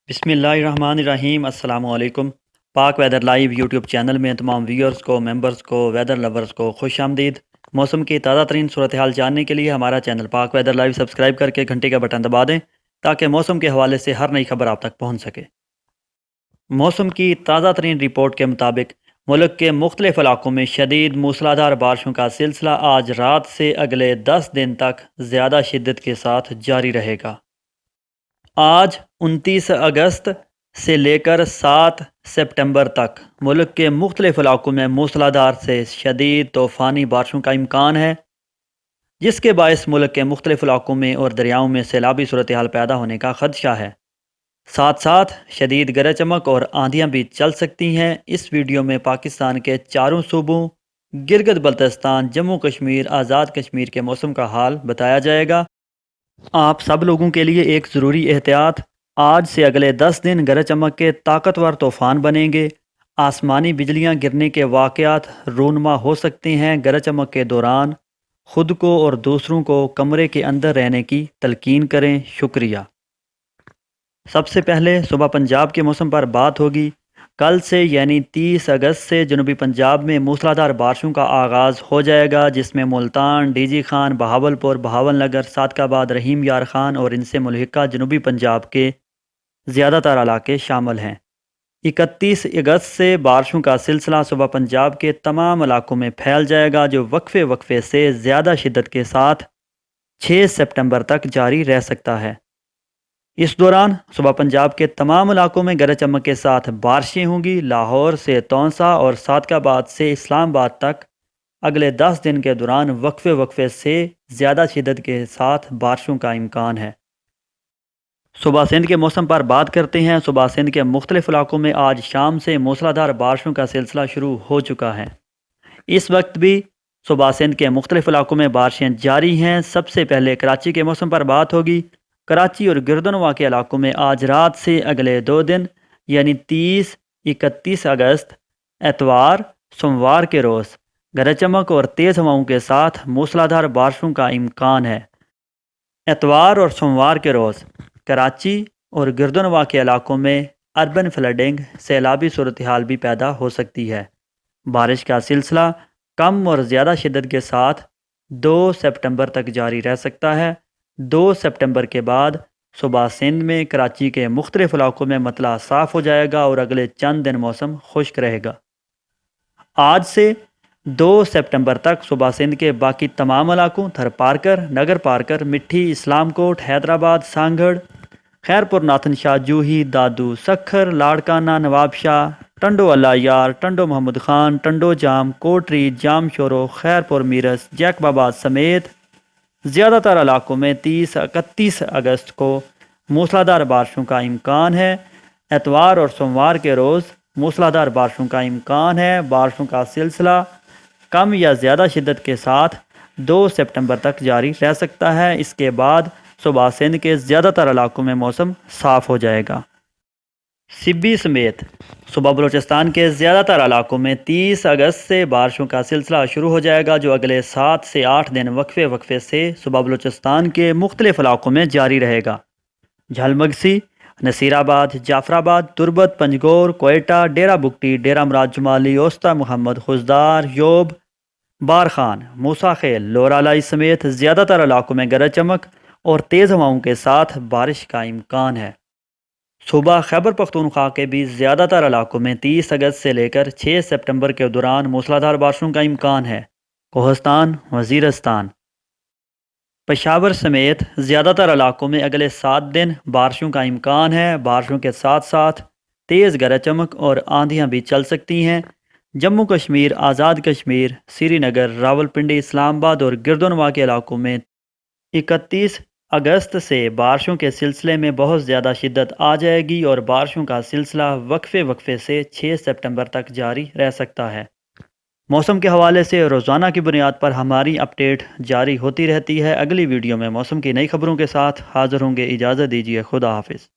بسم اللہ الرحمن الرحیم۔ السلام علیکم۔ پاک ویدر لائیو یوٹیوب چینل میں تمام ویورز کو، ممبرز کو، ویدر لورز کو خوش آمدید۔ موسم کی تازہ ترین صورتحال جاننے کے لیے ہمارا چینل پاک ویدر لائیو سبسکرائب کر کے گھنٹی کا بٹن دبا دیں تاکہ موسم کے حوالے سے ہر نئی خبر آپ تک پہنچ سکے۔ موسم کی تازہ ترین رپورٹ کے مطابق ملک کے مختلف علاقوں میں شدید موسلادھار بارشوں کا سلسلہ آج رات سے اگلے 10 دن تک زیادہ شدت کے ساتھ جاری رہے گا۔ آج 29 اگست سے لے کر 7 سپٹمبر تک ملک کے مختلف علاقوں میں موسلادھار سے شدید طوفانی بارشوں کا امکان ہے، جس کے باعث ملک کے مختلف علاقوں میں اور دریاؤں میں سیلابی صورتحال پیدا ہونے کا خدشہ ہے۔ ساتھ ساتھ شدید گرج چمک اور آندھیاں بھی چل سکتی ہیں۔ اس ویڈیو میں پاکستان کے چاروں صوبوں گلگت بلتستان، جموں کشمیر، آزاد کشمیر کے موسم کا حال بتایا جائے گا۔ آپ سب لوگوں کے لیے ایک ضروری احتیاط: آج سے اگلے 10 دن گرج چمک کے طاقتور طوفان بنیں گے۔ آسمانی بجلیاں گرنے کے واقعات رونما ہو سکتے ہیں۔ گرج چمک کے دوران خود کو اور دوسروں کو کمرے کے اندر رہنے کی تلقین کریں۔ شکریہ۔ سب سے پہلے صبح پنجاب کے موسم پر بات ہوگی۔ کل سے یعنی 30 اگست سے جنوبی پنجاب میں موسلادھار بارشوں کا آغاز ہو جائے گا، جس میں ملتان، ڈی جی خان، بہاولپور، بہاول نگر، صادق آباد، رحیم یار خان اور ان سے ملحقہ جنوبی پنجاب کے زیادہ تر علاقے شامل ہیں۔ 31 اگست سے بارشوں کا سلسلہ صبح پنجاب کے تمام علاقوں میں پھیل جائے گا، جو وقفے وقفے سے زیادہ شدت کے ساتھ 6 سپٹمبر تک جاری رہ سکتا ہے۔ اس دوران صبح پنجاب کے تمام علاقوں میں گرج چمک کے ساتھ بارشیں ہوں گی۔ لاہور سے تونسا اور صادق آباد سے اسلام آباد تک اگلے 10 دن کے دوران وقفے وقفے سے زیادہ شدت کے ساتھ بارشوں کا امکان ہے۔ صوبہ سندھ کے موسم پر بات کرتے ہیں۔ صوبہ سندھ کے مختلف علاقوں میں آج شام سے موسلادھار بارشوں کا سلسلہ شروع ہو چکا ہے۔ اس وقت بھی صوبہ سندھ کے مختلف علاقوں میں بارشیں جاری ہیں۔ سب سے پہلے کراچی کے موسم پر بات ہوگی۔ کراچی اور گردنوا کے علاقوں میں آج رات سے اگلے 2 دن یعنی 30، 31 اگست اتوار، سوموار کے روز گرج چمک اور تیز ہواؤں کے ساتھ موسلادھار بارشوں کا امکان ہے۔ اتوار اور سوموار کے روز کراچی اور گردنوا کے علاقوں میں اربن فلڈنگ، سیلابی صورتحال بھی پیدا ہو سکتی ہے۔ بارش کا سلسلہ کم اور زیادہ شدت کے ساتھ 2 سپٹمبر تک جاری رہ سکتا ہے۔ 2 سپٹمبر کے بعد صوبہ سندھ میں کراچی کے مختلف علاقوں میں مطلع صاف ہو جائے گا اور اگلے چند دن موسم خشک رہے گا۔ آج سے 2 سپٹمبر تک صوبہ سندھ کے باقی تمام علاقوں تھر پارکر، نگر پارکر، مٹھی، اسلام کوٹ، حیدرآباد، سانگھڑ، خیرپور، ناتن شاہ، جوہی، دادو، سکھر، لاڑکانہ، نواب شاہ، ٹنڈو اللہ یار، ٹنڈو محمد خان، ٹنڈو جام، کوٹری، جام شورو، خیرپور میرس، جیکب آباد سمیت زیادہ تر علاقوں میں 31 اگست کو موسلادھار بارشوں کا امکان ہے۔ اتوار اور سوموار کے روز موسلادھار بارشوں کا امکان ہے۔ بارشوں کا سلسلہ کم یا زیادہ شدت کے ساتھ 2 سپٹمبر تک جاری رہ سکتا ہے۔ اس کے بعد صوبہ سندھ کے زیادہ تر علاقوں میں موسم صاف ہو جائے گا۔ سبی سمیت صوبہ بلوچستان کے زیادہ تر علاقوں میں 30 اگست سے بارشوں کا سلسلہ شروع ہو جائے گا، جو اگلے 7 سے 8 دن وقفے وقفے سے صوبہ بلوچستان کے مختلف علاقوں میں جاری رہے گا۔ جھلمگسی، نصیر آباد، جعفر آباد، تربت، پنجگور، کوئٹہ، ڈیرہ بگٹی، ڈیرہ مراد جمالی، اوستا محمد، خزدار، یوب، بارخان، موسیٰ خیل، لورالائی سمیت زیادہ تر علاقوں میں گرج چمک اور تیز ہواؤں کے ساتھ بارش کا امکان ہے۔ صوبہ خیبر پختونخوا کے بھی زیادہ تر علاقوں میں 30 اگست سے لے کر 6 سپٹمبر کے دوران موسلادھار بارشوں کا امکان ہے۔ کوہستان، وزیرستان، پشاور سمیت زیادہ تر علاقوں میں اگلے 7 دن بارشوں کا امکان ہے۔ بارشوں کے ساتھ ساتھ تیز گرج چمک اور آندھیاں بھی چل سکتی ہیں۔ جموں کشمیر، آزاد کشمیر، سری نگر، راولپنڈی، اسلام آباد اور گردنوا کے علاقوں میں 31 اگست سے بارشوں کے سلسلے میں بہت زیادہ شدت آ جائے گی اور بارشوں کا سلسلہ وقفے وقفے سے 6 سپٹمبر تک جاری رہ سکتا ہے۔ موسم کے حوالے سے روزانہ کی بنیاد پر ہماری اپڈیٹ جاری ہوتی رہتی ہے۔ اگلی ویڈیو میں موسم کی نئی خبروں کے ساتھ حاضر ہوں گے۔ اجازت دیجیے، خدا حافظ۔